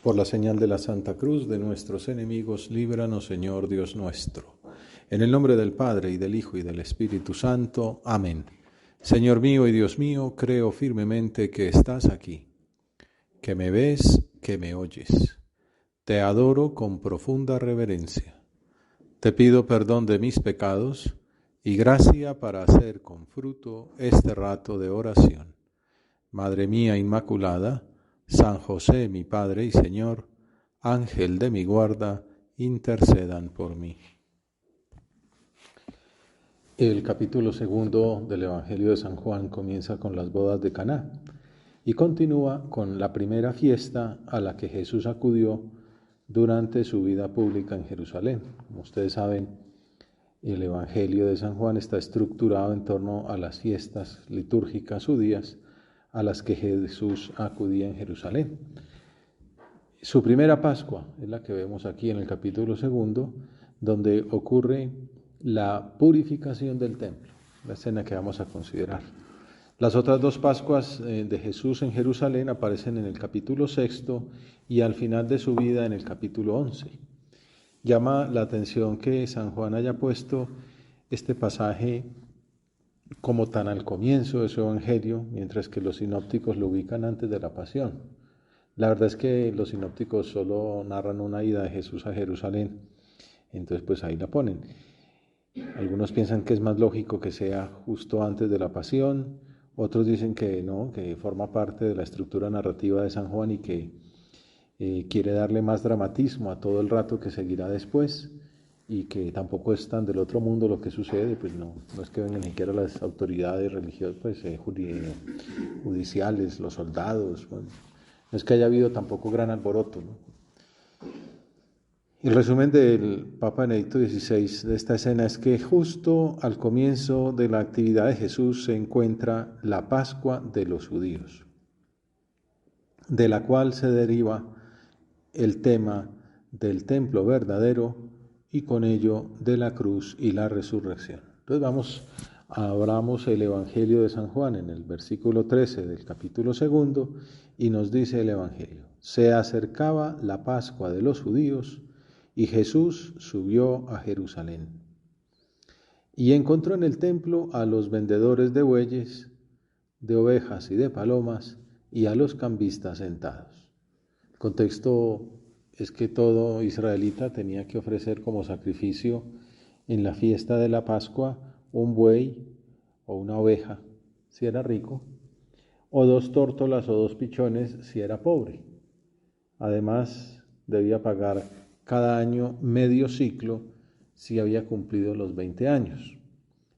Por la señal de la Santa Cruz de nuestros enemigos, líbranos, Señor Dios nuestro. En el nombre del Padre, y del Hijo, y del Espíritu Santo. Amén. Señor mío y Dios mío, creo firmemente que estás aquí, que me ves, que me oyes. Te adoro con profunda reverencia. Te pido perdón de mis pecados y gracia para hacer con fruto este rato de oración. Madre mía Inmaculada, San José, mi Padre y Señor, Ángel de mi guarda, intercedan por mí. El capítulo segundo del Evangelio de San Juan comienza con las bodas de Caná y continúa con la primera fiesta a la que Jesús acudió durante su vida pública en Jerusalén. Como ustedes saben, el Evangelio de San Juan está estructurado en torno a las fiestas litúrgicas judías a las que Jesús acudía en Jerusalén. Su primera Pascua es la que vemos aquí en el capítulo segundo, donde ocurre la purificación del templo, la escena que vamos a considerar. Las otras dos Pascuas de Jesús en Jerusalén aparecen en el capítulo sexto y al final de su vida en el capítulo 11. Llama la atención que San Juan haya puesto este pasaje como tan al comienzo de su evangelio, mientras que los sinópticos lo ubican antes de la pasión. La verdad es que los sinópticos solo narran una ida de Jesús a Jerusalén, entonces pues ahí la ponen. Algunos piensan que es más lógico que sea justo antes de la pasión, otros dicen que no, que forma parte de la estructura narrativa de San Juan y que quiere darle más dramatismo a todo el rato que seguirá después, y que tampoco es tan del otro mundo lo que sucede, pues no es que vengan ni siquiera las autoridades religiosas, pues judiciales, los soldados, bueno, no es que haya habido tampoco gran alboroto, ¿no? El resumen del Papa Benedicto XVI de esta escena es que justo al comienzo de la actividad de Jesús se encuentra la Pascua de los judíos, de la cual se deriva el tema del templo verdadero y con ello de la cruz y la resurrección. Entonces abramos el Evangelio de San Juan en el versículo 13 del capítulo segundo y nos dice el Evangelio: se acercaba la Pascua de los judíos y Jesús subió a Jerusalén y encontró en el templo a los vendedores de bueyes, de ovejas y de palomas y a los cambistas sentados. El contexto es que todo israelita tenía que ofrecer como sacrificio en la fiesta de la Pascua un buey o una oveja, si era rico, o dos tórtolas o dos pichones, si era pobre. Además, debía pagar cada año medio ciclo si había cumplido los 20 años.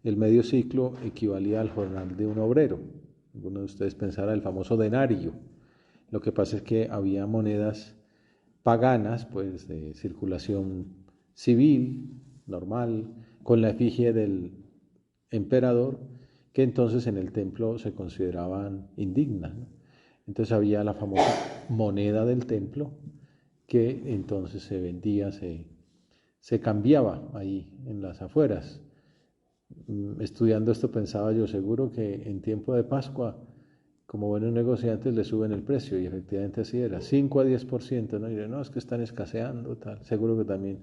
El medio ciclo equivalía al jornal de un obrero. Algunos de ustedes pensarán el famoso denario. Lo que pasa es que había monedas paganas, pues de circulación civil, normal, con la efigie del emperador, que entonces en el templo se consideraban indignas, ¿no? Entonces había la famosa moneda del templo, que entonces se vendía, se cambiaba ahí en las afueras. Estudiando esto pensaba yo, seguro que en tiempo de Pascua, como buenos negociantes, le suben el precio, y efectivamente así era, 5 a 10%, ¿no? Y dirán, no, es que están escaseando, tal. Seguro que también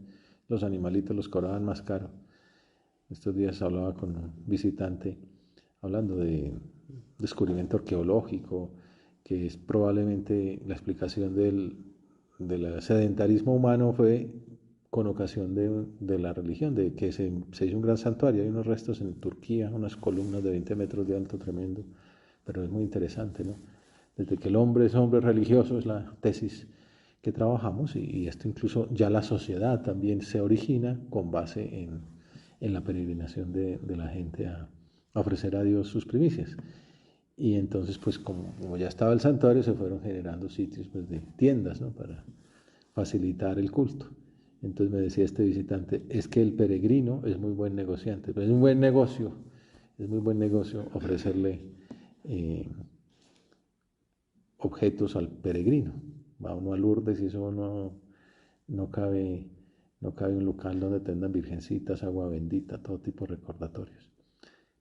los animalitos los cobraban más caro. Estos días hablaba con un visitante, hablando de descubrimiento arqueológico, que es probablemente la explicación del sedentarismo humano fue con ocasión de la religión, de que se hizo un gran santuario. Hay unos restos en Turquía, unas columnas de 20 metros de alto, tremendo, pero es muy interesante, ¿no? Desde que el hombre es hombre religioso, es la tesis que trabajamos, y esto incluso ya la sociedad también se origina con base en la peregrinación de la gente a ofrecer a Dios sus primicias. Y entonces, pues como ya estaba el santuario, se fueron generando sitios, pues, de tiendas, ¿no? Para facilitar el culto. Entonces me decía este visitante, es que el peregrino es muy buen negociante, pero es muy buen negocio ofrecerle objetos al peregrino. Va uno a Lourdes y eso no cabe un local donde tengan virgencitas, agua bendita, todo tipo de recordatorios.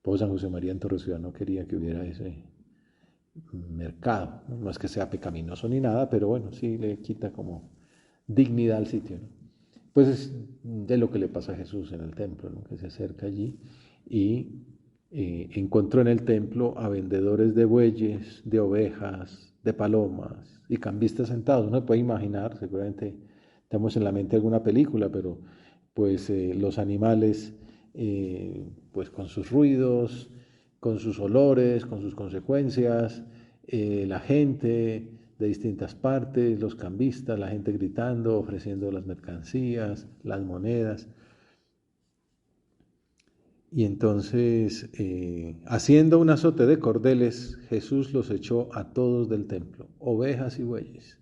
Pues San José María en Torre Ciudad no quería que hubiera mercado. No es que sea pecaminoso ni nada, pero bueno, sí le quita como dignidad al sitio, ¿no? Pues es de lo que le pasa a Jesús en el templo, ¿no? Que se acerca allí y encontró en el templo a vendedores de bueyes, de ovejas, de palomas y cambistas sentados. Uno puede imaginar, seguramente tenemos en la mente alguna película, pero pues los animales pues con sus ruidos, con sus olores, con sus consecuencias, la gente de distintas partes, los cambistas, la gente gritando, ofreciendo las mercancías, las monedas. Y entonces, haciendo un azote de cordeles, Jesús los echó a todos del templo, ovejas y bueyes.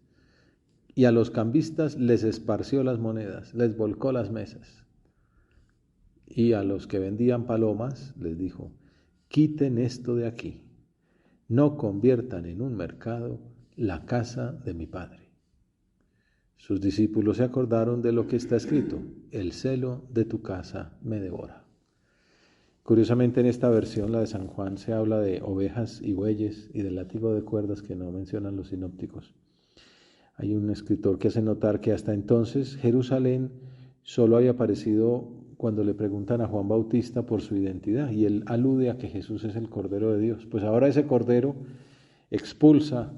Y a los cambistas les esparció las monedas, les volcó las mesas. Y a los que vendían palomas les dijo, quiten esto de aquí, no conviertan en un mercado la casa de mi Padre. Sus discípulos se acordaron de lo que está escrito, el celo de tu casa me devora. Curiosamente en esta versión, la de San Juan, se habla de ovejas y bueyes y del látigo de cuerdas que no mencionan los sinópticos. Hay un escritor que hace notar que hasta entonces Jerusalén solo había aparecido cuando le preguntan a Juan Bautista por su identidad y él alude a que Jesús es el Cordero de Dios. Pues ahora ese Cordero expulsa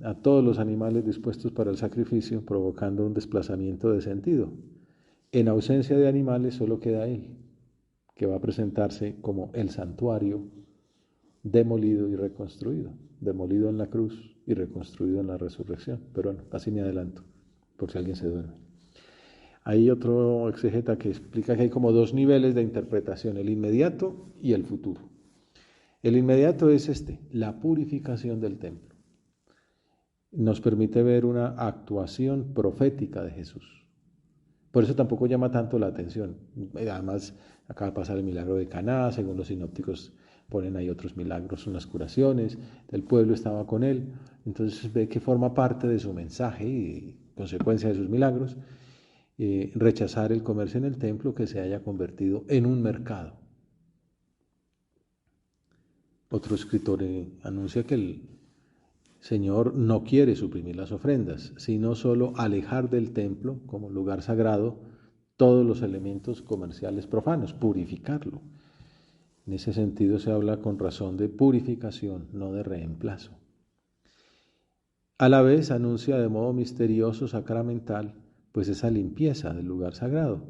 a todos los animales dispuestos para el sacrificio, provocando un desplazamiento de sentido. En ausencia de animales solo queda él, que va a presentarse como el santuario demolido y reconstruido, demolido en la cruz y reconstruido en la resurrección. Pero bueno, casi me adelanto, por si alguien se duerme. Hay otro exegeta que explica que hay como dos niveles de interpretación, el inmediato y el futuro. El inmediato es la purificación del templo. Nos permite ver una actuación profética de Jesús. Por eso tampoco llama tanto la atención. Además, acaba de pasar el milagro de Caná, según los sinópticos ponen ahí otros milagros, unas curaciones, el pueblo estaba con él, entonces ve que forma parte de su mensaje y consecuencia de sus milagros, rechazar el comercio en el templo que se haya convertido en un mercado. Otro escritor anuncia que el Señor no quiere suprimir las ofrendas, sino solo alejar del templo como lugar sagrado todos los elementos comerciales profanos, purificarlo. En ese sentido se habla con razón de purificación, no de reemplazo. A la vez anuncia de modo misterioso, sacramental, pues esa limpieza del lugar sagrado.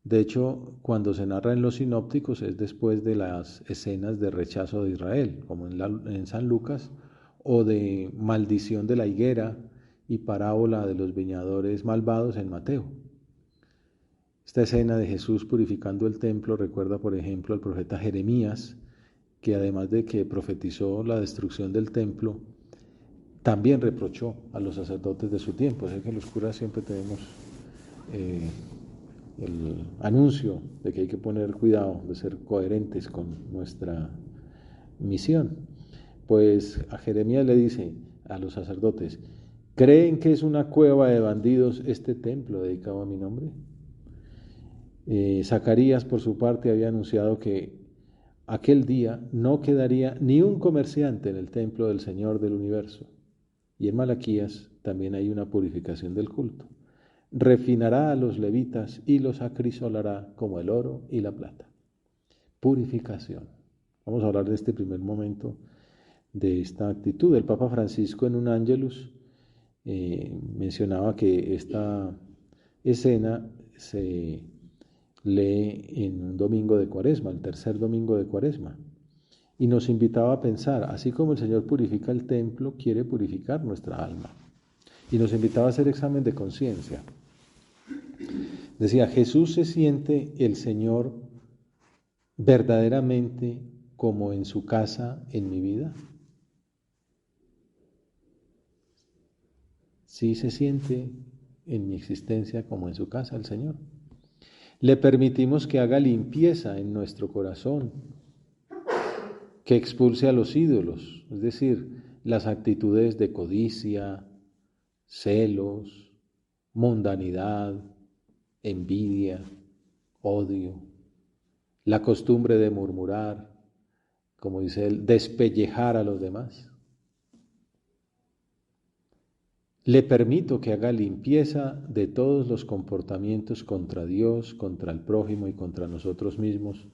De hecho, cuando se narra en los sinópticos es después de las escenas de rechazo de Israel, como en San Lucas, o de maldición de la higuera y parábola de los viñadores malvados en Mateo. Esta escena de Jesús purificando el templo recuerda, por ejemplo, al profeta Jeremías, que además de que profetizó la destrucción del templo, también reprochó a los sacerdotes de su tiempo. Es que los curas siempre tenemos el anuncio de que hay que poner cuidado de ser coherentes con nuestra misión. Pues a Jeremías le dice a los sacerdotes, ¿creen que es una cueva de bandidos este templo dedicado a mi nombre? Zacarías, por su parte, había anunciado que aquel día no quedaría ni un comerciante en el templo del Señor del universo. Y en Malaquías también hay una purificación del culto. Refinará a los levitas y los acrisolará como el oro y la plata. Purificación. Vamos a hablar de este primer momento, de esta actitud. El Papa Francisco en un Ángelus mencionaba que esta escena se lee en un domingo de Cuaresma, el tercer domingo de Cuaresma, y nos invitaba a pensar, así como el Señor purifica el templo, quiere purificar nuestra alma. Y nos invitaba a hacer examen de conciencia. Decía, ¿Jesús se siente el Señor verdaderamente como en su casa en mi vida? ¿Sí se siente en mi existencia como en su casa el Señor? Le permitimos que haga limpieza en nuestro corazón, que expulse a los ídolos, es decir, las actitudes de codicia, celos, mundanidad, envidia, odio, la costumbre de murmurar, como dice él, despellejar a los demás. Le permito que haga limpieza de todos los comportamientos contra Dios, contra el prójimo y contra nosotros mismos,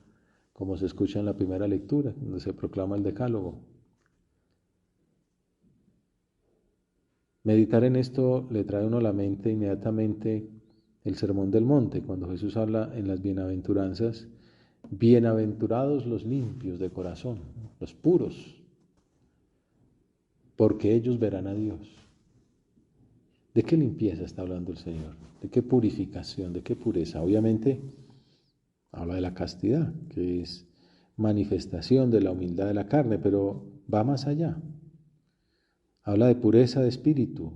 como se escucha en la primera lectura, donde se proclama el Decálogo. Meditar en esto le trae a uno a la mente inmediatamente el Sermón del Monte, cuando Jesús habla en las bienaventuranzas: bienaventurados los limpios de corazón, los puros, porque ellos verán a Dios. ¿De qué limpieza está hablando el Señor? ¿De qué purificación? ¿De qué pureza? Obviamente habla de la castidad, que es manifestación de la humildad de la carne, pero va más allá. Habla de pureza de espíritu,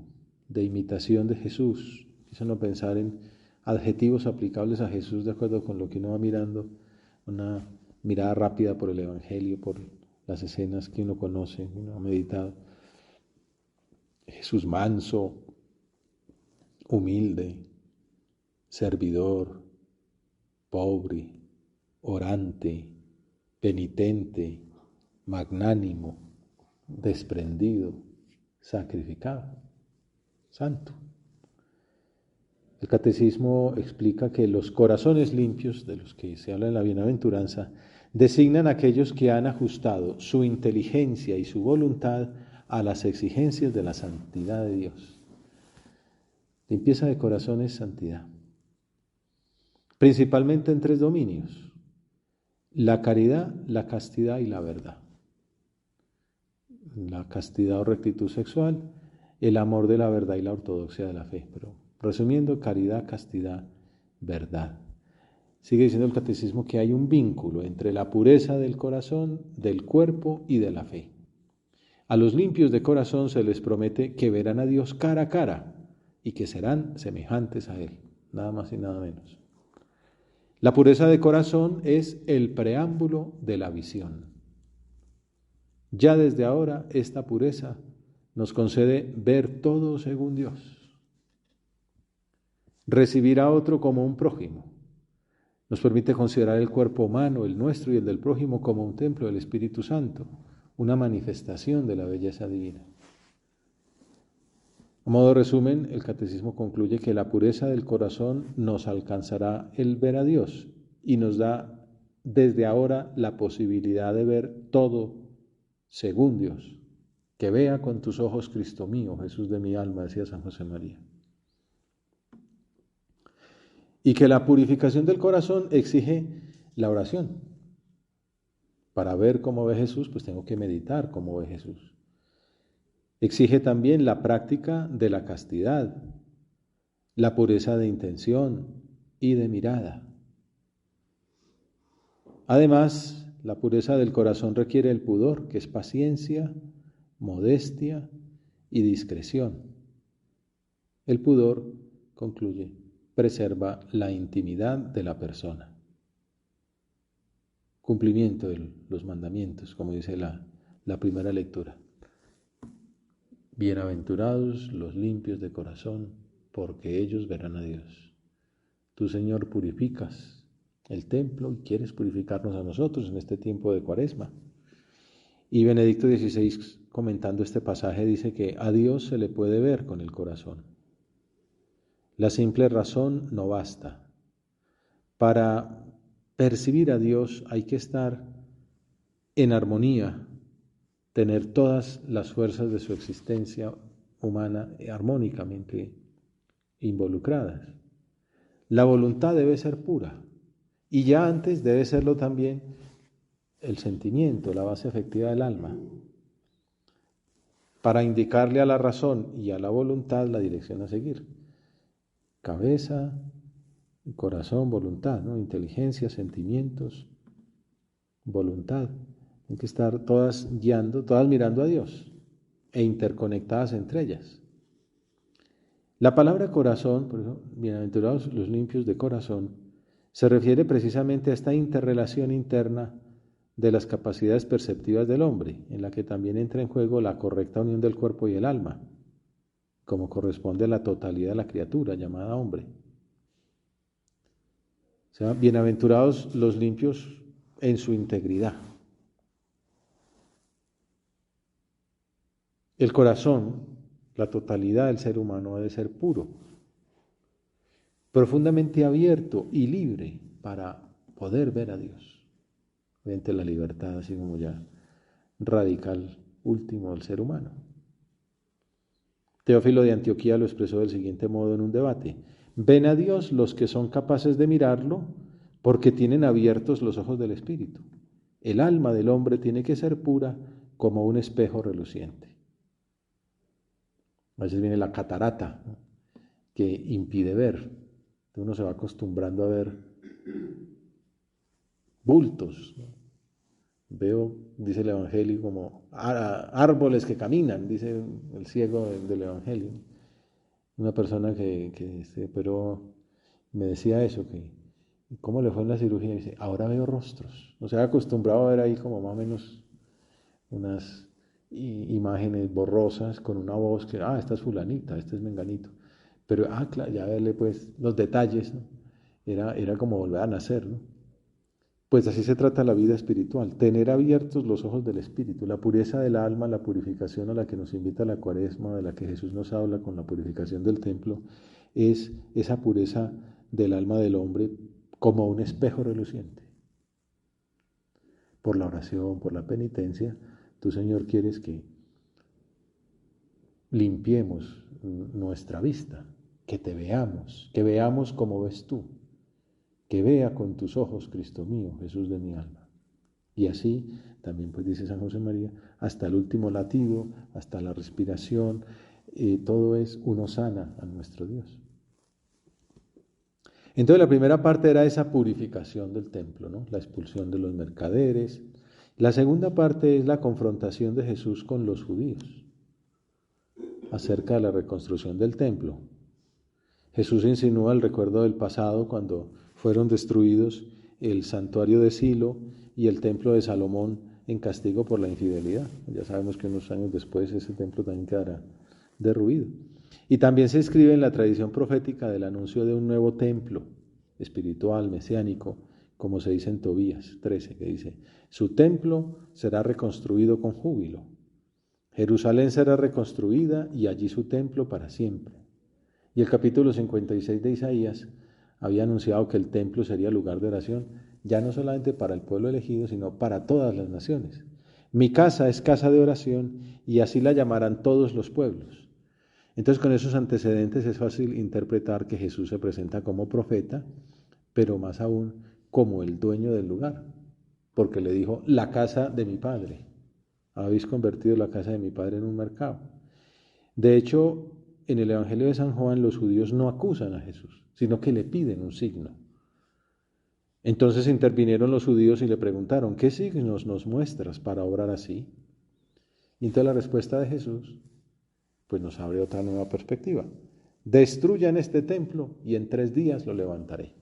de imitación de Jesús. Empiezan a pensar en adjetivos aplicables a Jesús de acuerdo con lo que uno va mirando, una mirada rápida por el Evangelio, por las escenas que uno conoce, uno ha meditado. Jesús manso, humilde, servidor, pobre, orante, penitente, magnánimo, desprendido, sacrificado, santo. El catecismo explica que los corazones limpios, de los que se habla en la bienaventuranza, designan a aquellos que han ajustado su inteligencia y su voluntad a las exigencias de la santidad de Dios. Limpieza de corazón es santidad, principalmente en 3 dominios: la caridad, la castidad y la verdad. La castidad o rectitud sexual, el amor de la verdad y la ortodoxia de la fe. Pero resumiendo, caridad, castidad, verdad. Sigue diciendo el catecismo que hay un vínculo entre la pureza del corazón, del cuerpo y de la fe. A los limpios de corazón se les promete que verán a Dios cara a cara y que serán semejantes a Él, nada más y nada menos. La pureza de corazón es el preámbulo de la visión. Ya desde ahora esta pureza nos concede ver todo según Dios. Recibir a otro como un prójimo. Nos permite considerar el cuerpo humano, el nuestro y el del prójimo, como un templo del Espíritu Santo, una manifestación de la belleza divina. A modo de resumen, el catecismo concluye que la pureza del corazón nos alcanzará el ver a Dios y nos da desde ahora la posibilidad de ver todo según Dios. Que vea con tus ojos, Cristo mío, Jesús de mi alma, decía San José María. Y que la purificación del corazón exige la oración. Para ver cómo ve Jesús, pues tengo que meditar cómo ve Jesús. Exige también la práctica de la castidad, la pureza de intención y de mirada. Además, la pureza del corazón requiere el pudor, que es paciencia, modestia y discreción. El pudor, concluye, preserva la intimidad de la persona. Cumplimiento de los mandamientos, como dice la primera lectura. Bienaventurados los limpios de corazón, porque ellos verán a Dios. Tú, Señor, purificas el templo y quieres purificarnos a nosotros en este tiempo de Cuaresma. Y Benedicto XVI, comentando este pasaje, dice que a Dios se le puede ver con el corazón. La simple razón no basta. Para percibir a Dios hay que estar en armonía, tener todas las fuerzas de su existencia humana armónicamente involucradas. La voluntad debe ser pura y ya antes debe serlo también el sentimiento, la base afectiva del alma, para indicarle a la razón y a la voluntad la dirección a seguir. Cabeza, corazón, voluntad, ¿no? Inteligencia, sentimientos, voluntad. Tienen que estar todas guiando, todas mirando a Dios e interconectadas entre ellas. La palabra corazón, por eso, bienaventurados los limpios de corazón, se refiere precisamente a esta interrelación interna de las capacidades perceptivas del hombre, en la que también entra en juego la correcta unión del cuerpo y el alma, como corresponde a la totalidad de la criatura llamada hombre. O sea, bienaventurados los limpios en su integridad. El corazón, La totalidad del ser humano ha de ser puro, profundamente abierto y libre para poder ver a Dios. Obviamente la libertad, así como ya radical último del ser humano. Teófilo de Antioquía lo expresó del siguiente modo en un debate: ven a Dios los que son capaces de mirarlo porque tienen abiertos los ojos del espíritu. El alma del hombre tiene que ser pura como un espejo reluciente. A veces viene la catarata, ¿no?, que impide ver. Uno se va acostumbrando a ver bultos, ¿no? Veo, dice el Evangelio, como árboles que caminan, dice el ciego del Evangelio. Una persona pero me decía eso, que cómo le fue en la cirugía. Dice, ahora veo rostros. No se ha acostumbrado a ver ahí como más o menos unas imágenes borrosas con una voz que, esta es fulanita, este es menganito. Pero, claro, ya verle pues los detalles, ¿no? Era como volver a nacer, ¿no? Pues así se trata la vida espiritual, tener abiertos los ojos del espíritu, la pureza del alma, la purificación a la que nos invita la Cuaresma, de la que Jesús nos habla con la purificación del templo, es esa pureza del alma del hombre como un espejo reluciente. Por la oración, por la penitencia, tú, Señor, quieres que limpiemos nuestra vista, que te veamos, que veamos como ves tú, que vea con tus ojos, Cristo mío, Jesús de mi alma. Y así, también pues dice San José María, hasta el último latido, hasta la respiración, todo es uno sana a nuestro Dios. Entonces la primera parte era esa purificación del templo, ¿no?, la expulsión de los mercaderes. La segunda parte es la confrontación de Jesús con los judíos acerca de la reconstrucción del templo. Jesús insinúa el recuerdo del pasado cuando fueron destruidos el santuario de Silo y el templo de Salomón en castigo por la infidelidad. Ya sabemos que unos años después ese templo también quedará derruido. Y también se inscribe en la tradición profética del anuncio de un nuevo templo espiritual, mesiánico, como se dice en Tobías 13, que dice, su templo será reconstruido con júbilo. Jerusalén será reconstruida y allí su templo para siempre. Y el capítulo 56 de Isaías había anunciado que el templo sería lugar de oración, ya no solamente para el pueblo elegido, sino para todas las naciones. Mi casa es casa de oración y así la llamarán todos los pueblos. Entonces, con esos antecedentes es fácil interpretar que Jesús se presenta como profeta, pero más aún como el dueño del lugar, porque le dijo, la casa de mi padre. Habéis convertido la casa de mi padre en un mercado. De hecho, en el Evangelio de San Juan los judíos no acusan a Jesús, sino que le piden un signo. Entonces intervinieron los judíos y le preguntaron, ¿qué signos nos muestras para obrar así? Y entonces la respuesta de Jesús pues nos abre otra nueva perspectiva. Destruyan este templo y en 3 días lo levantaré.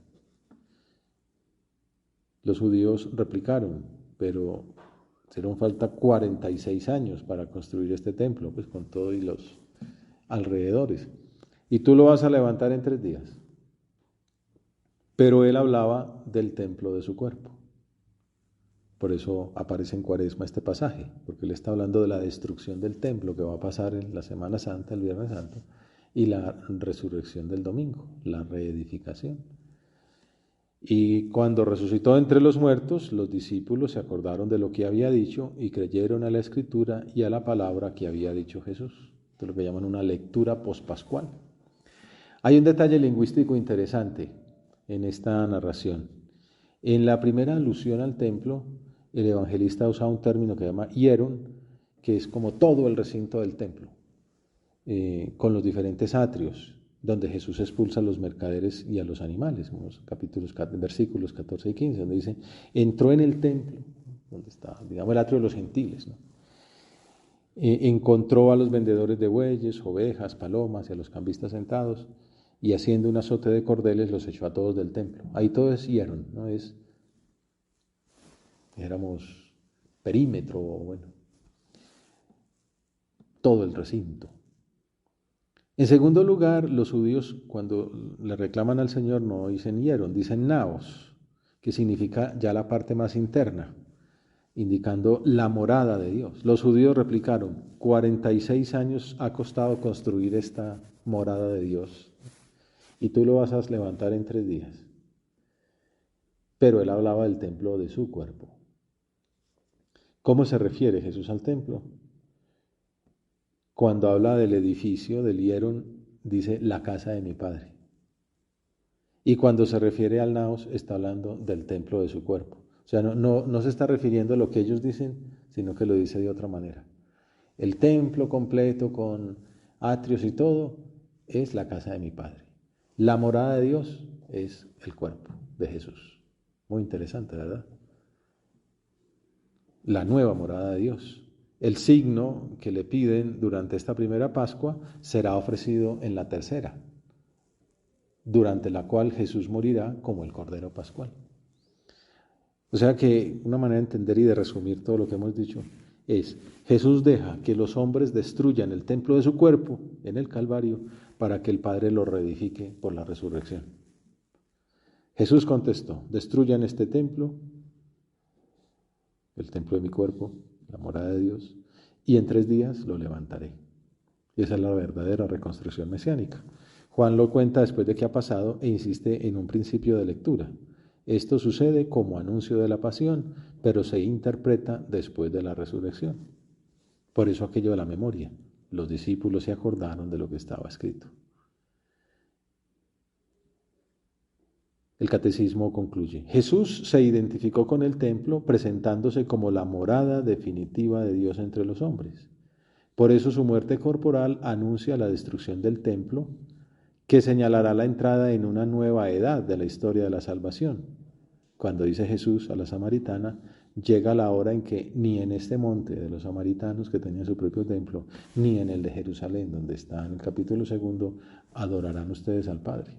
Los judíos replicaron, pero hicieron falta 46 años para construir este templo, pues con todo y los alrededores. Y tú lo vas a levantar en 3 días. Pero él hablaba del templo de su cuerpo. Por eso aparece en Cuaresma este pasaje, porque él está hablando de la destrucción del templo que va a pasar en la Semana Santa, el Viernes Santo, y la resurrección del domingo, la reedificación. Y cuando resucitó entre los muertos, los discípulos se acordaron de lo que había dicho y creyeron a la Escritura y a la palabra que había dicho Jesús. Esto es lo que llaman una lectura pospascual. Hay un detalle lingüístico interesante en esta narración. En la primera alusión al templo, el evangelista usa un término que se llama hieron, que es como todo el recinto del templo, con los diferentes atrios, donde Jesús expulsa a los mercaderes y a los animales, en los versículos 14 y 15, donde dice, entró en el templo, donde está, digamos, el atrio de los gentiles, ¿no? Encontró a los vendedores de bueyes, ovejas, palomas y a los cambistas sentados, y haciendo un azote de cordeles los echó a todos del templo. Ahí todo es hieron, no es, dijéramos, perímetro, bueno, todo el recinto. En segundo lugar, los judíos cuando le reclaman al Señor no dicen hieron, dicen naos, que significa ya la parte más interna. indicando la morada de Dios. Los judíos replicaron, 46 años ha costado construir esta morada de Dios y tú lo vas a levantar en 3 días. Pero él hablaba del templo de su cuerpo. ¿Cómo se refiere Jesús al templo? Cuando habla del edificio, del hierón, dice la casa de mi Padre. Y cuando se refiere al naos, está hablando del templo de su cuerpo. O sea, no se está refiriendo a lo que ellos dicen, sino que lo dice de otra manera. El templo completo con atrios y todo es la casa de mi Padre. La morada de Dios es el cuerpo de Jesús. Muy interesante, ¿verdad? La nueva morada de Dios. El signo que le piden durante esta primera Pascua será ofrecido en la tercera, durante la cual Jesús morirá como el Cordero Pascual. O sea que una manera de entender y de resumir todo lo que hemos dicho es, Jesús deja que los hombres destruyan el templo de su cuerpo en el Calvario para que el Padre lo reedifique por la resurrección. Jesús contestó, destruyan este templo, el templo de mi cuerpo, la morada de Dios, y en 3 días lo levantaré. Y esa es la verdadera reconstrucción mesiánica. Juan lo cuenta después de que ha pasado e insiste en un principio de lectura. Esto sucede como anuncio de la pasión, pero se interpreta después de la resurrección. Por eso aquello de la memoria. Los discípulos se acordaron de lo que estaba escrito. El catecismo concluye. Jesús se identificó con el templo presentándose como la morada definitiva de Dios entre los hombres. Por eso su muerte corporal anuncia la destrucción del templo, que señalará la entrada en una nueva edad de la historia de la salvación. Cuando dice Jesús a la samaritana, llega la hora en que ni en este monte de los samaritanos que tenían su propio templo, ni en el de Jerusalén, donde está en el capítulo 2, adorarán ustedes al Padre.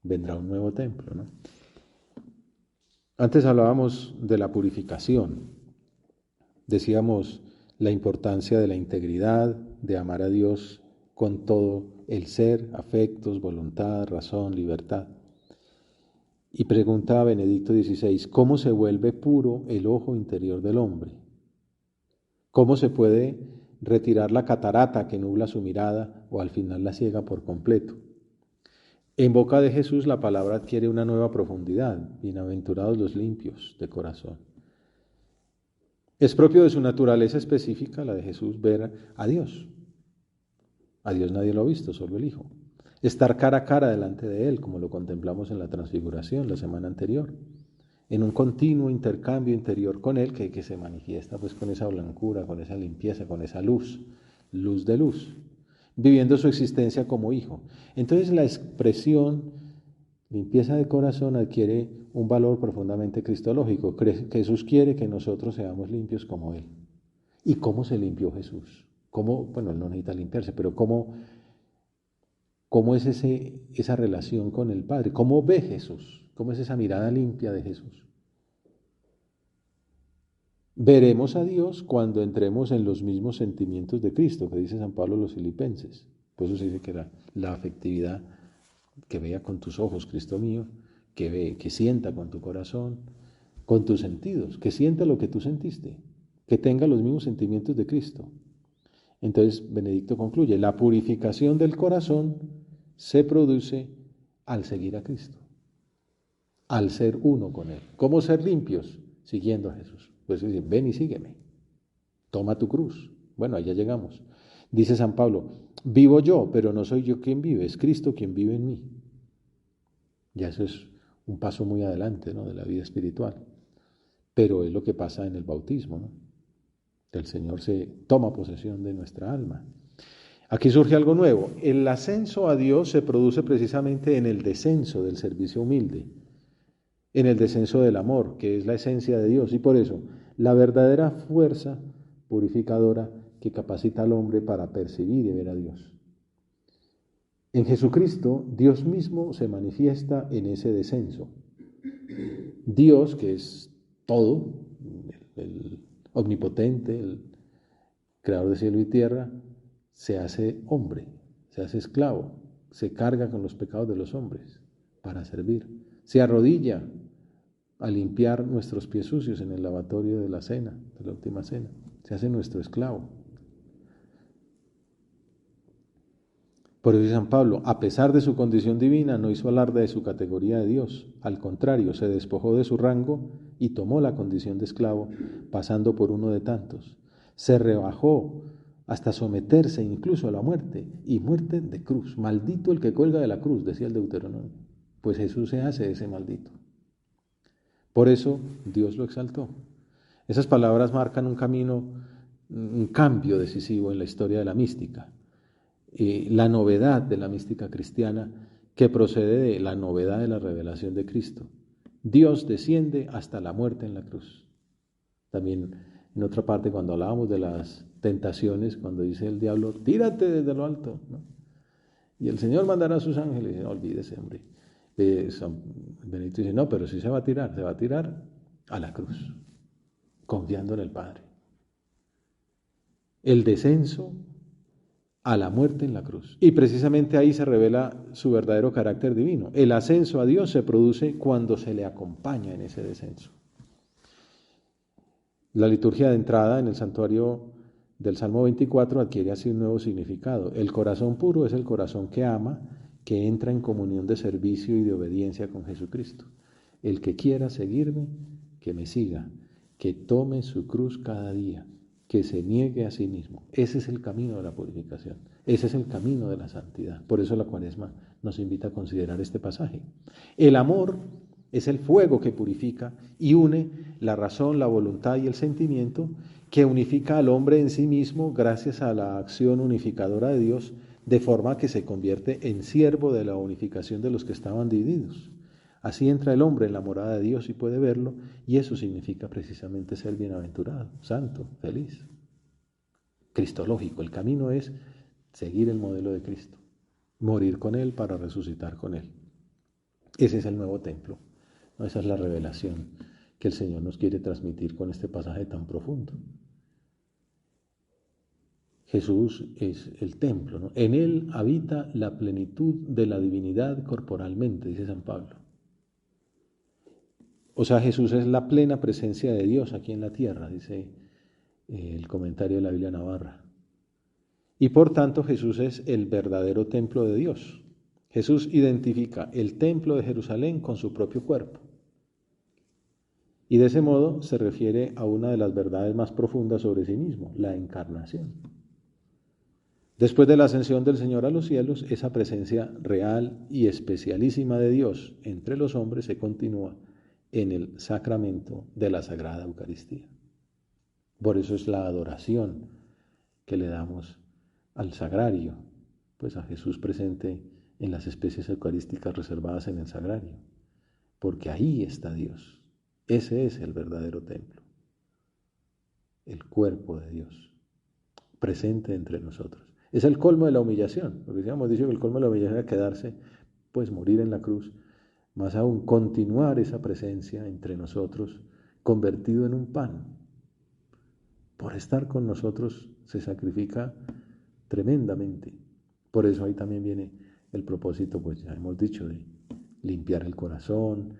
Vendrá un nuevo templo, ¿no? Antes hablábamos de la purificación. Decíamos la importancia de la integridad, de amar a Dios con todo el ser, afectos, voluntad, razón, libertad. Y pregunta a Benedicto XVI, ¿cómo se vuelve puro el ojo interior del hombre? ¿Cómo se puede retirar la catarata que nubla su mirada o al final la ciega por completo? En boca de Jesús la palabra adquiere una nueva profundidad. Bienaventurados los limpios de corazón. Es propio de su naturaleza específica, la de Jesús, ver a Dios. A Dios nadie lo ha visto, solo el Hijo. Estar cara a cara delante de Él, como lo contemplamos en la transfiguración la semana anterior. En un continuo intercambio interior con Él que se manifiesta pues con esa blancura, con esa limpieza, con esa luz, luz de luz, viviendo su existencia como Hijo. Entonces la expresión limpieza de corazón adquiere un valor profundamente cristológico. Jesús quiere que nosotros seamos limpios como Él. ¿Y cómo se limpió Jesús? ¿Cómo? Bueno, Él no necesita limpiarse, pero ¿cómo es esa relación con el Padre? ¿Cómo ve Jesús? ¿Cómo es esa mirada limpia de Jesús? Veremos a Dios cuando entremos en los mismos sentimientos de Cristo, que dice San Pablo a los Filipenses. Por eso se dice que era la afectividad que vea con tus ojos, Cristo mío, que sienta con tu corazón, con tus sentidos, que sienta lo que tú sentiste, que tenga los mismos sentimientos de Cristo. Entonces Benedicto concluye, la purificación del corazón se produce al seguir a Cristo, al ser uno con Él. ¿Cómo ser limpios? Siguiendo a Jesús. Pues dice, ven y sígueme, toma tu cruz. Bueno, allá llegamos. Dice San Pablo, vivo yo, pero no soy yo quien vive, es Cristo quien vive en mí. Ya eso es un paso muy adelante, ¿no?, de la vida espiritual. Pero es lo que pasa en el bautismo, ¿no? El Señor se toma posesión de nuestra alma. Aquí surge algo nuevo. El ascenso a Dios se produce precisamente en el descenso del servicio humilde, en el descenso del amor, que es la esencia de Dios. Y por eso, la verdadera fuerza purificadora que capacita al hombre para percibir y ver a Dios. En Jesucristo, Dios mismo se manifiesta en ese descenso. Dios, que es todo, el omnipotente, el creador de cielo y tierra, se hace hombre, se hace esclavo, se carga con los pecados de los hombres para servir. Se arrodilla a limpiar nuestros pies sucios en el lavatorio de la cena, de la última cena. Se hace nuestro esclavo. Por eso dice San Pablo, a pesar de su condición divina, no hizo alarde de su categoría de Dios. Al contrario, se despojó de su rango y tomó la condición de esclavo, pasando por uno de tantos. Se rebajó hasta someterse incluso a la muerte, y muerte de cruz. Maldito el que cuelga de la cruz, decía el Deuteronomio. Pues Jesús se hace ese maldito. Por eso Dios lo exaltó. Esas palabras marcan un camino, un cambio decisivo en la historia de la mística. La novedad de la mística cristiana que procede de la novedad de la revelación de Cristo. Dios desciende hasta la muerte en la cruz. También en otra parte, cuando hablábamos de las tentaciones, cuando dice el diablo, tírate desde lo alto, ¿no? Y el Señor mandará a sus ángeles. No, olvídese, hombre. San Benedicto dice, no, pero sí se va a tirar a la cruz, confiando en el Padre. El descenso a la muerte en la cruz. Y precisamente ahí se revela su verdadero carácter divino. El ascenso a Dios se produce cuando se le acompaña en ese descenso. La liturgia de entrada en el santuario del Salmo 24 adquiere así un nuevo significado. El corazón puro es el corazón que ama, que entra en comunión de servicio y de obediencia con Jesucristo. El que quiera seguirme, que me siga, que tome su cruz cada día, que se niegue a sí mismo. Ese es el camino de la purificación, ese es el camino de la santidad. Por eso la Cuaresma nos invita a considerar este pasaje. El amor es el fuego que purifica y une la razón, la voluntad y el sentimiento, que unifica al hombre en sí mismo gracias a la acción unificadora de Dios, de forma que se convierte en siervo de la unificación de los que estaban divididos. Así entra el hombre en la morada de Dios y puede verlo, y eso significa precisamente ser bienaventurado, santo, feliz. Cristológico, el camino es seguir el modelo de Cristo, morir con Él para resucitar con Él. Ese es el nuevo templo, ¿no? Esa es la revelación que el Señor nos quiere transmitir con este pasaje tan profundo. Jesús es el templo, ¿no? En Él habita la plenitud de la divinidad corporalmente, dice San Pablo. O sea, Jesús es la plena presencia de Dios aquí en la tierra, dice el comentario de la Biblia Navarra. Y por tanto Jesús es el verdadero templo de Dios. Jesús identifica el templo de Jerusalén con su propio cuerpo. Y de ese modo se refiere a una de las verdades más profundas sobre sí mismo, la encarnación. Después de la ascensión del Señor a los cielos, esa presencia real y especialísima de Dios entre los hombres se continúa en el sacramento de la Sagrada Eucaristía. Por eso es la adoración que le damos al sagrario, pues a Jesús presente en las especies eucarísticas reservadas en el sagrario, porque ahí está Dios. Ese es el verdadero templo, el cuerpo de Dios, presente entre nosotros. Es el colmo de la humillación, porque ya hemos dicho que el colmo de la humillación era quedarse, pues morir en la cruz, más aún continuar esa presencia entre nosotros, convertido en un pan. Por estar con nosotros se sacrifica tremendamente. Por eso ahí también viene el propósito, pues ya hemos dicho, de limpiar el corazón,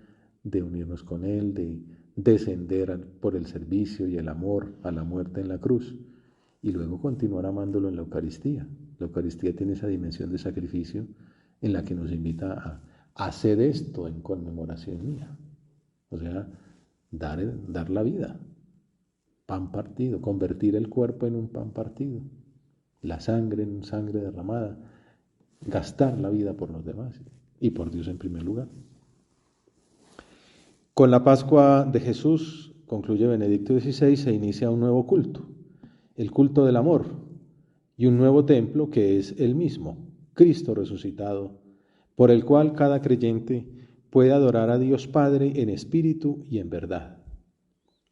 de unirnos con Él, de descender por el servicio y el amor a la muerte en la cruz, y luego continuar amándolo en la Eucaristía. La Eucaristía tiene esa dimensión de sacrificio en la que nos invita a hacer esto en conmemoración mía. O sea, dar la vida, pan partido, convertir el cuerpo en un pan partido, la sangre en sangre derramada, gastar la vida por los demás y por Dios en primer lugar. Con la Pascua de Jesús, concluye Benedicto XVI, se inicia un nuevo culto, el culto del amor, y un nuevo templo que es el mismo, Cristo resucitado, por el cual cada creyente puede adorar a Dios Padre en espíritu y en verdad.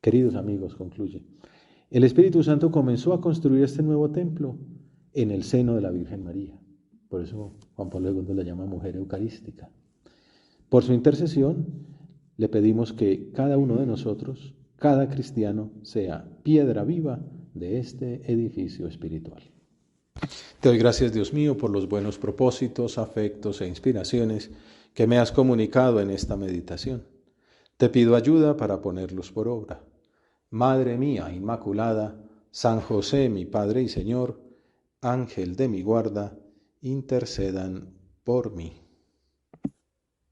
Queridos amigos, concluye, el Espíritu Santo comenzó a construir este nuevo templo en el seno de la Virgen María. Por eso Juan Pablo II la llama mujer eucarística. Por su intercesión, le pedimos que cada uno de nosotros, cada cristiano, sea piedra viva de este edificio espiritual. Te doy gracias, Dios mío, por los buenos propósitos, afectos e inspiraciones que me has comunicado en esta meditación. Te pido ayuda para ponerlos por obra. Madre mía Inmaculada, San José, mi Padre y Señor, Ángel de mi guarda, intercedan por mí.